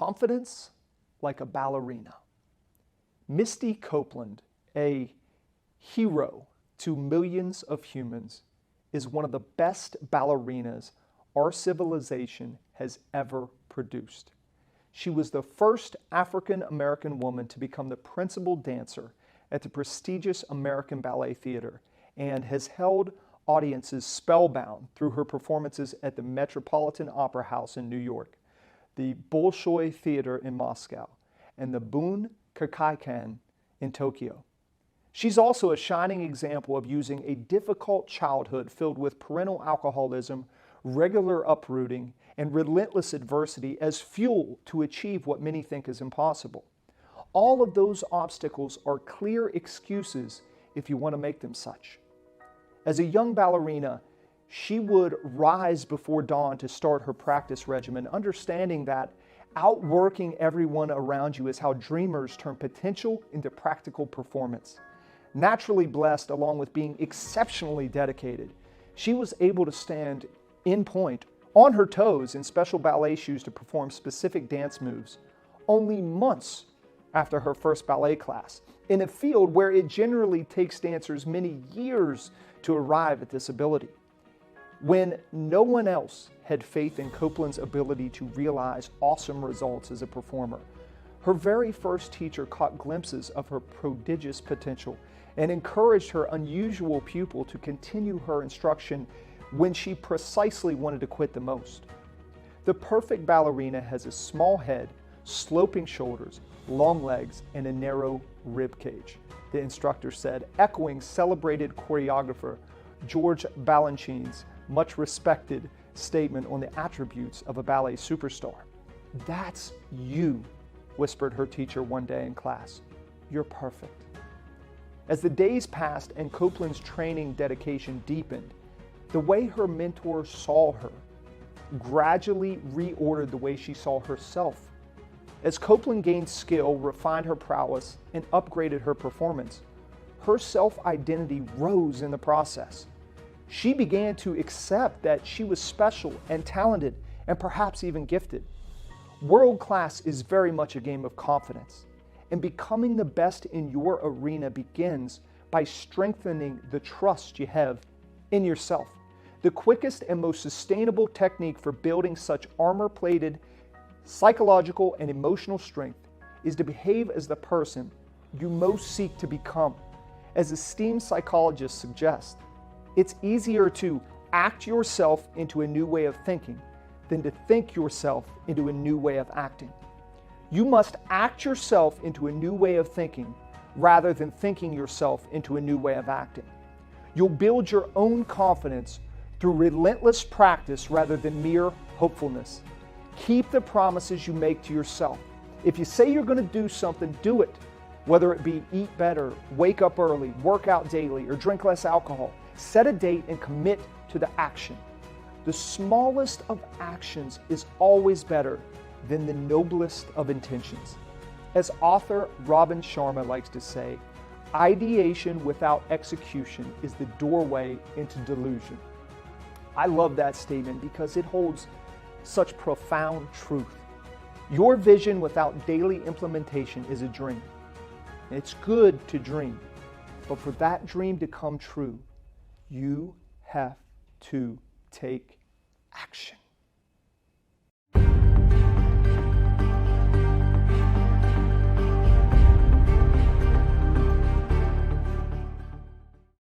Confidence like a ballerina. Misty Copeland, a hero to millions of humans, is one of the best ballerinas our civilization has ever produced. She was the first African-American woman to become the principal dancer at the prestigious American Ballet Theater and has held audiences spellbound through her performances at the Metropolitan Opera House in New York, the Bolshoi Theater in Moscow, and the Bunkakukan in Tokyo. She's also a shining example of using a difficult childhood filled with parental alcoholism, regular uprooting, and relentless adversity as fuel to achieve what many think is impossible. All of those obstacles are clear excuses if you want to make them such. As a young ballerina, she would rise before dawn to start her practice regimen, understanding that outworking everyone around you is how dreamers turn potential into practical performance. Naturally blessed, along with being exceptionally dedicated, she was able to stand in point, on her toes in special ballet shoes to perform specific dance moves, only months after her first ballet class, in a field where it generally takes dancers many years to arrive at this ability. When no one else had faith in Copeland's ability to realize awesome results as a performer, her very first teacher caught glimpses of her prodigious potential and encouraged her unusual pupil to continue her instruction when she precisely wanted to quit the most. The perfect ballerina has a small head, sloping shoulders, long legs, and a narrow rib cage, the instructor said, echoing celebrated choreographer George Balanchine's much respected statement on the attributes of a ballet superstar. "That's you," whispered her teacher one day in class. "You're perfect." As the days passed and Copeland's training dedication deepened, the way her mentor saw her gradually reordered the way she saw herself. As Copeland gained skill, refined her prowess, and upgraded her performance, her self-identity rose in the process. She began to accept that she was special and talented and perhaps even gifted. World class is very much a game of confidence, and becoming the best in your arena begins by strengthening the trust you have in yourself. The quickest and most sustainable technique for building such armor-plated psychological and emotional strength is to behave as the person you most seek to become. As esteemed psychologists suggest, it's easier to act yourself into a new way of thinking than to think yourself into a new way of acting. You must act yourself into a new way of thinking rather than thinking yourself into a new way of acting. You'll build your own confidence through relentless practice rather than mere hopefulness. Keep the promises you make to yourself. If you say you're going to do something, do it. Whether it be eat better, wake up early, work out daily, or drink less alcohol, set a date and commit to the action. The smallest of actions is always better than the noblest of intentions. As author Robin Sharma likes to say, ideation without execution is the doorway into delusion. I love that statement because it holds such profound truth. Your vision without daily implementation is a dream. And it's good to dream, but for that dream to come true, you have to take action.